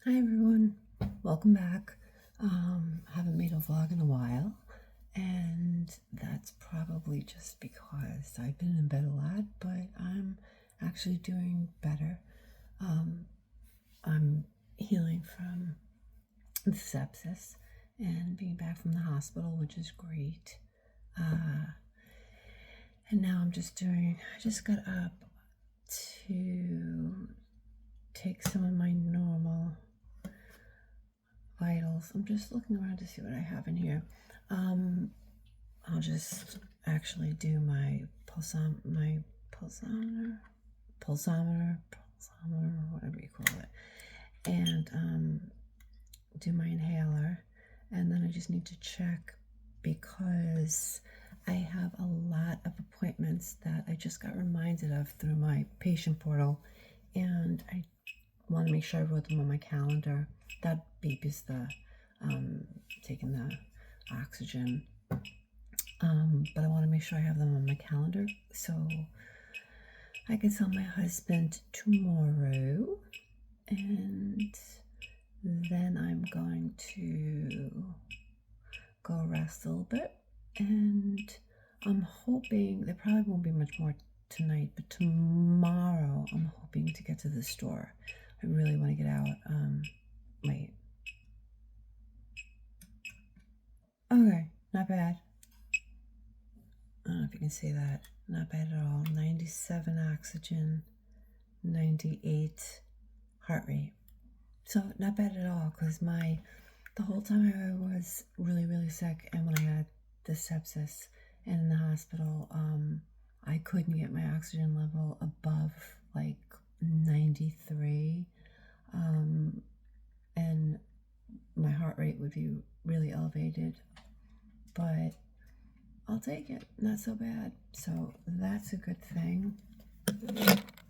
Hi everyone, welcome back. Haven't made a vlog in a while, and that's probably just because I've been in bed a lot, but I'm actually doing better. I'm healing from the sepsis and being back from the hospital, which is great. And now I just got up to take some of my normal vitals. I'm just looking around to see what I have in here. I'll just actually do my pulsometer, whatever you call it, and do my inhaler. And then I just need to check because I have a lot of appointments that I just got reminded of through my patient portal, and I want to make sure I wrote them on my calendar. That beep is the taking the oxygen, but I want to make sure I have them on my calendar so I can tell my husband tomorrow, and then I'm going to go rest a little bit, and I'm hoping there probably won't be much more tonight, but tomorrow I'm hoping to get to the store. I really want to get out. Wait. Okay, not bad. I don't know if you can see that. Not bad at all. 97 oxygen, 98 heart rate. So not bad at all, because the whole time I was really, really sick, and when I had the sepsis and in the hospital, I couldn't get my oxygen level above like 93. And my heart rate would be really elevated, but I'll take it. Not so bad. So that's a good thing.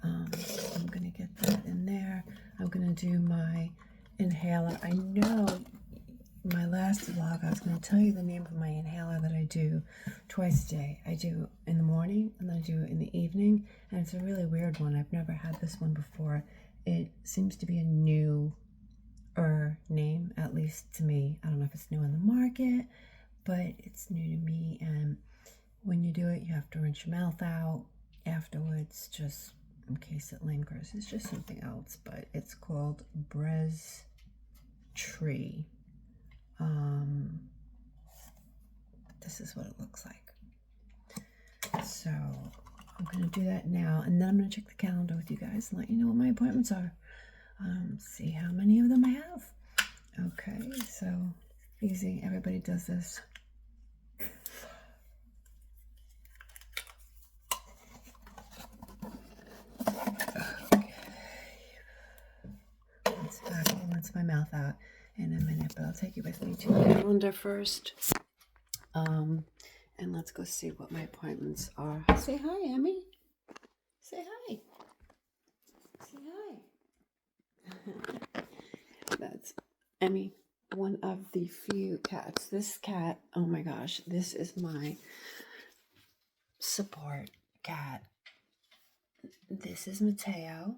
I'm gonna get that in there. I'm gonna do my inhaler. I know my last vlog I was gonna tell you the name of my inhaler that I do twice a day. I do in the morning and then I do in the evening, and it's a really weird one. I've never had this one before. It seems to be a new name, at least to me. I don't know if it's new on the market, but it's new to me. And when you do it, you have to rinse your mouth out afterwards, just in case it lingers. It's just something else, but it's called Brez Tree. This is what it looks like. So I'm going to do that now, and then I'm going to check the calendar with you guys and let you know what my appointments are. See how many of them I have. Okay, so easy. Everybody does this. Okay. I'll rinse my mouth out in a minute, but I'll take you with me to the calendar first. And let's go see what my appointments are. Say hi, Emmy. Say hi. Say hi. That's Emmy, one of the few cats. This cat, oh my gosh, this is my support cat. This is Mateo.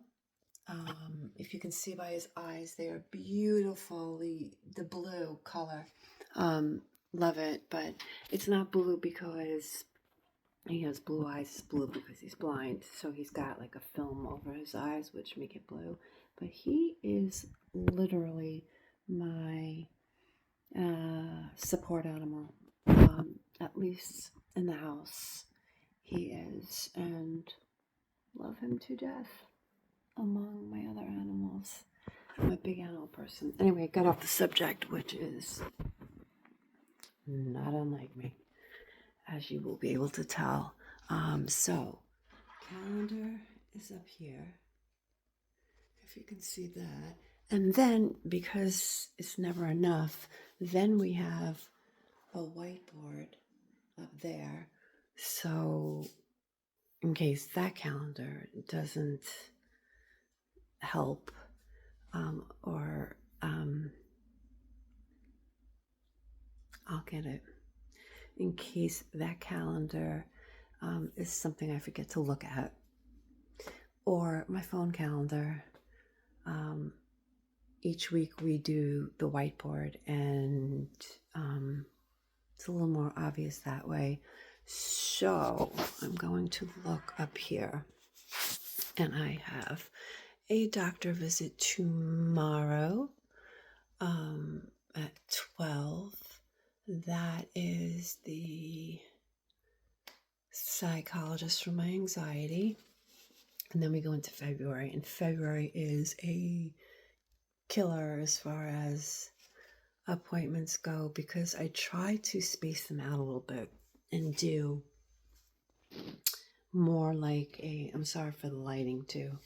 If you can see by his eyes, they are beautifully the blue color. Love it, but it's not blue because he has blue eyes. It's blue because he's blind, so he's got like a film over his eyes which make it blue. But he is literally my support animal, at least in the house. He is, and love him to death among my other animals. I'm a big animal person. Anyway, I got off the subject, which is not unlike me, as you will be able to tell. So calendar is up here, if you can see that. And then, because it's never enough, then we have a whiteboard up there. So in case that calendar doesn't help, I'll get it. In case that calendar is something I forget to look at, or my phone calendar, each week we do the whiteboard, and it's a little more obvious that way. So I'm going to look up here, and I have a doctor visit tomorrow at 12. That is the psychologist for my anxiety. And then we go into February, and February is a killer as far as appointments go, because I try to space them out a little bit and do more like I'm sorry for the lighting too,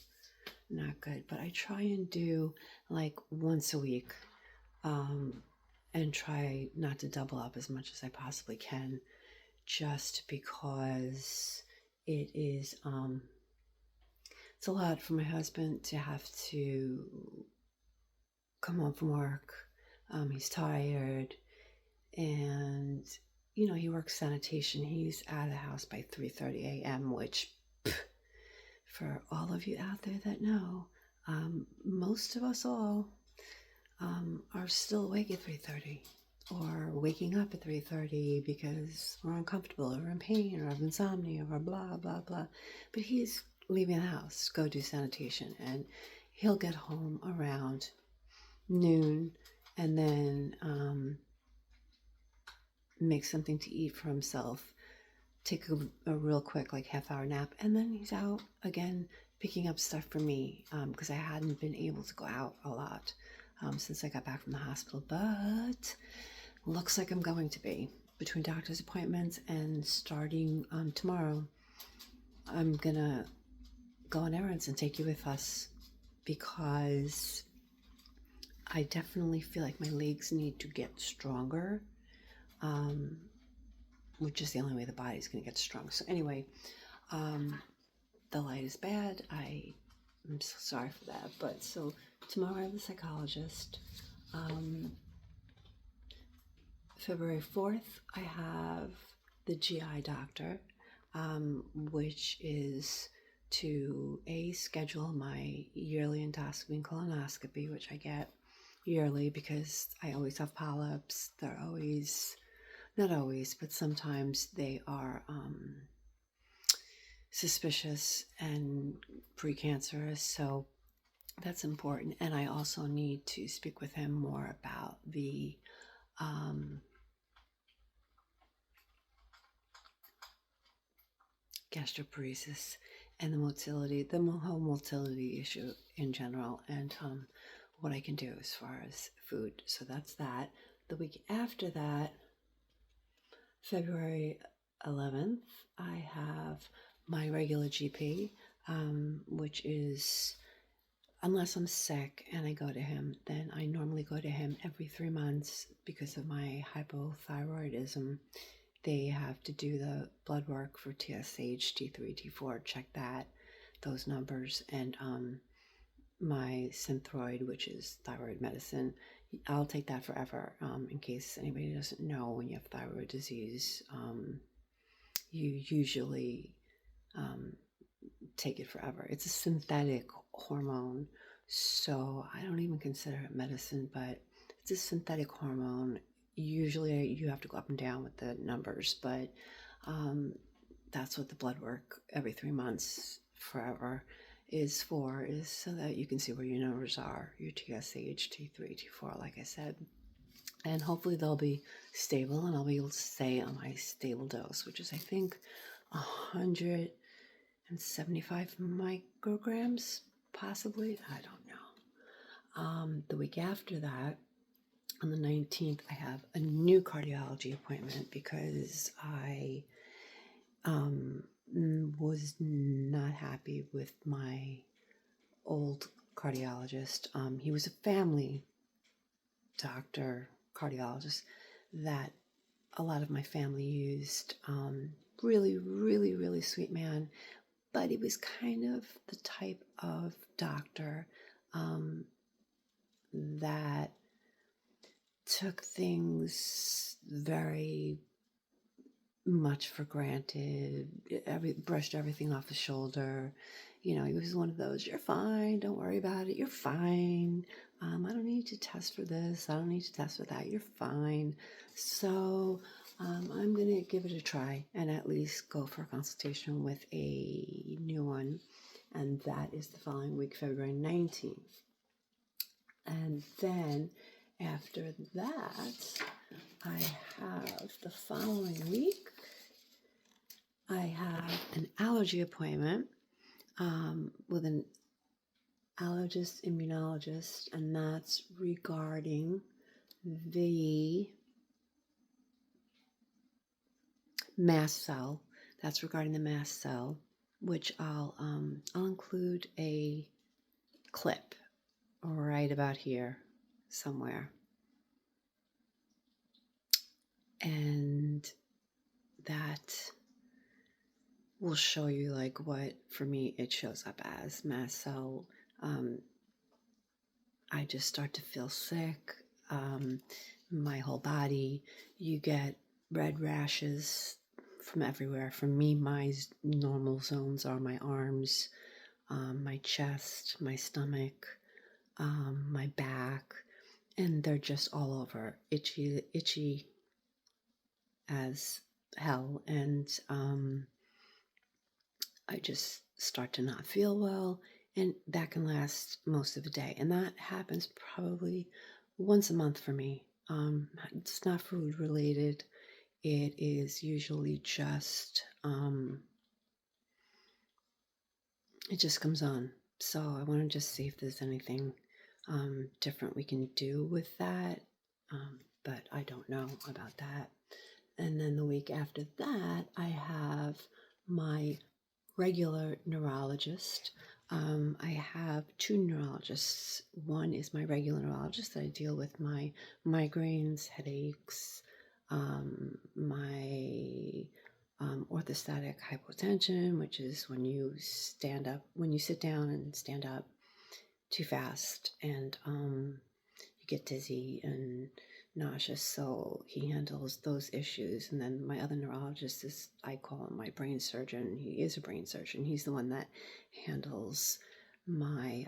not good, but I try and do like once a week, and try not to double up as much as I possibly can, just because it is it's a lot for my husband to have to come home from work. He's tired, and he works sanitation. He's out of the house by 3:30 a.m., which, for all of you out there that know, most of us all are still awake at 3:30, or waking up at 3:30 because we're uncomfortable, or in pain, or have insomnia, or blah, blah, blah. But he's leaving the house, go do sanitation, and he'll get home around noon, and then make something to eat for himself, take a real quick like half-hour nap, and then he's out again picking up stuff for me, because I hadn't been able to go out a lot since I got back from the hospital, but looks like I'm going to be. Between doctor's appointments and starting tomorrow, I'm gonna go on errands and take you with us, because I definitely feel like my legs need to get stronger, which is the only way the body's going to get strong. So anyway, the light is bad. I'm so sorry for that. But so tomorrow I have the psychologist. February 4th, I have the GI doctor, which is to schedule my yearly endoscopy and colonoscopy, which I get yearly because I always have polyps. They're always, not always, but sometimes they are suspicious and precancerous, so that's important. And I also need to speak with him more about the gastroparesis and the whole motility issue in general, and what I can do as far as food. So that's that. The week after that, February 11th, I have my regular GP, which is, unless I'm sick and I go to him, then I normally go to him every 3 months because of my hypothyroidism. They have to do the blood work for TSH, T3, T4, check those numbers, and my Synthroid, which is thyroid medicine. I'll take that forever. In case anybody doesn't know, when you have thyroid disease, you usually take it forever. It's a synthetic hormone, so I don't even consider it medicine, but it's a synthetic hormone. Usually you have to go up and down with the numbers, but that's what the blood work every 3 months forever is for, is so that you can see where your numbers are, your TSH, T3, T4, like I said. And hopefully they'll be stable, and I'll be able to stay on my stable dose, which is, I think, 175 micrograms, possibly. I don't know. The week after that, on the 19th, I have a new cardiology appointment because I was not happy with my old cardiologist. He was a family doctor, cardiologist, that a lot of my family used. Really, really, really sweet man, but he was kind of the type of doctor that took things very much for granted, brushed everything off the shoulder. You know, he was one of those, you're fine, don't worry about it, you're fine. I don't need to test for this, I don't need to test for that, you're fine. So I'm going to give it a try and at least go for a consultation with a new one. And that is the following week, February 19th. And then after that, I have the following week, I have an allergy appointment with an allergist immunologist, and that's regarding the mast cell. That's regarding the mast cell, which I'll include a clip right about here somewhere. And that will show you like what for me it shows up as mast cell. I just start to feel sick. My whole body, you get red rashes from everywhere. For me, my normal zones are my arms, my chest, my stomach, my back, and they're just all over, itchy as hell. And I just start to not feel well, and that can last most of the day. And that happens probably once a month for me. It's not food related. It is usually just, it just comes on. So I want to just see if there's anything different we can do with that. But I don't know about that. And then the week after that, I have my regular neurologist. I have two neurologists. One is my regular neurologist that I deal with my migraines, headaches, my orthostatic hypotension, which is when you sit down and stand up too fast, and you get dizzy and nauseous. So he handles those issues. And then my other neurologist is, I call him my brain surgeon. He is a brain surgeon. He's the one that handles my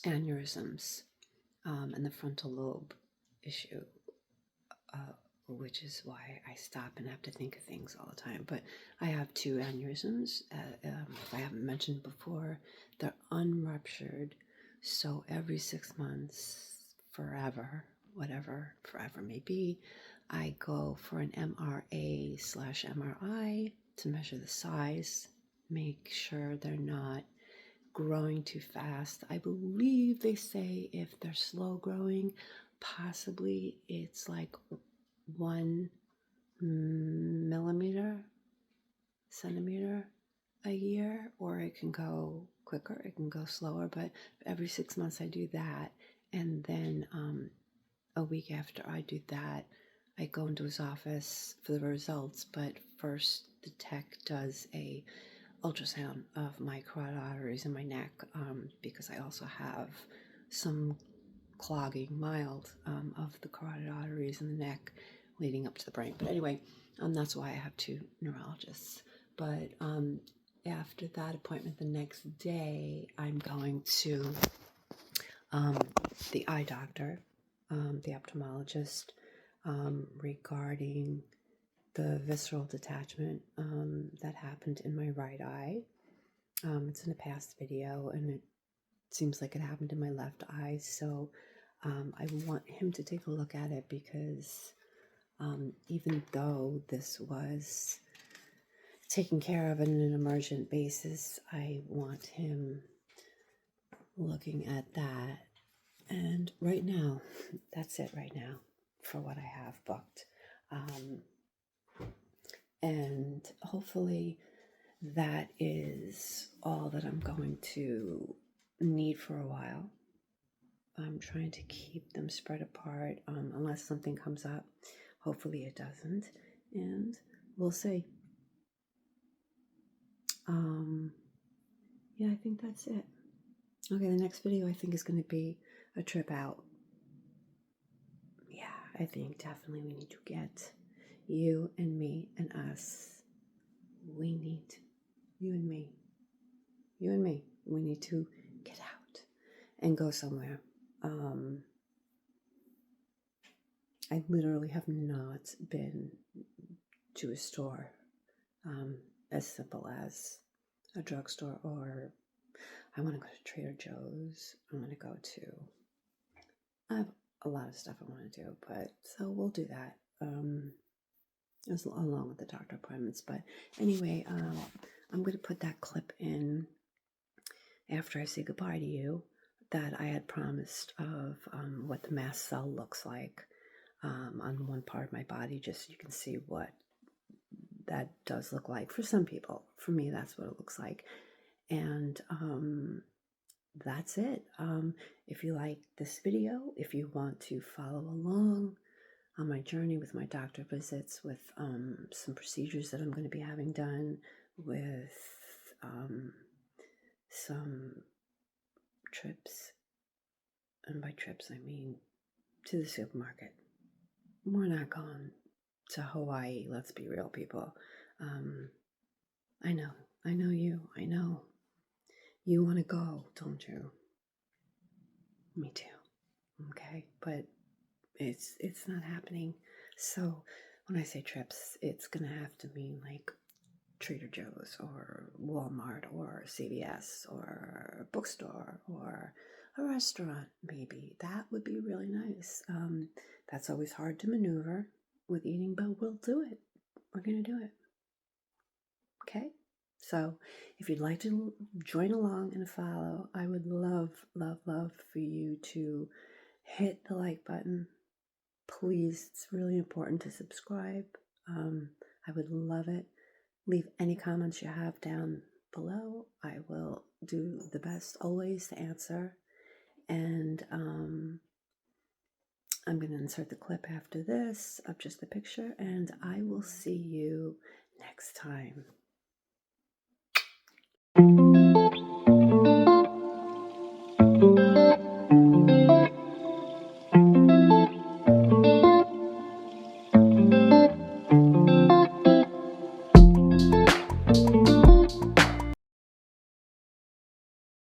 aneurysms and the frontal lobe issue, which is why I stop and have to think of things all the time. But I have two aneurysms. If I haven't mentioned before, they're unruptured. So every 6 months, forever, whatever forever may be, I go for an MRA/MRI to measure the size, make sure they're not growing too fast. I believe they say if they're slow growing, possibly it's like 1 centimeter a year, or it can go quicker, it can go slower. But every 6 months I do that, and then a week after I do that, I go into his office for the results. But first the tech does a ultrasound of my carotid arteries in my neck, because I also have some clogging, mild, of the carotid arteries in the neck leading up to the brain. But anyway, that's why I have two neurologists. But after that appointment, the next day, I'm going to the eye doctor, the ophthalmologist, regarding the visceral detachment that happened in my right eye. It's in a past video, and it seems like it happened in my left eye. So I want him to take a look at it, because even though this was taken care of on an emergent basis, I want him looking at that. And right now, that's it right now for what I have booked. And hopefully that is all that I'm going to need for a while. I'm trying to keep them spread apart unless something comes up. Hopefully it doesn't, and we'll see. Yeah, I think that's it. Okay, the next video I think is going to be a trip out. Yeah, I think definitely we need to get You and me and us. We need you and me. You and me. We need to get out and go somewhere. I literally have not been to a store as simple as a drugstore, or I want to go to Trader Joe's. I want to go to, I have a lot of stuff I want to do, but so we'll do that along with the doctor appointments. But anyway, I'm going to put that clip in after I say goodbye to you that I had promised of what the mast cell looks like on one part of my body, just so you can see what that does look like for some people. For me, that's what it looks like. And that's it. If you like this video, if you want to follow along on my journey with my doctor visits, with some procedures that I'm going to be having done, with some trips, and by trips I mean to the supermarket. We're not going to Hawaii, let's be real, people. I know you, I know. You want to go, don't you? Me too. Okay, but it's not happening. So when I say trips, it's gonna have to mean like Trader Joe's or Walmart or CVS or a bookstore or a restaurant, maybe. That would be really nice. That's always hard to maneuver with eating, but we'll do it. We're gonna do it. Okay? So if you'd like to join along and follow, I would love, love, love for you to hit the like button. Please, it's really important to subscribe. I would love it. Leave any comments you have down below. I will do the best always to answer. And I'm going to insert the clip after this of just the picture, and I will see you next time.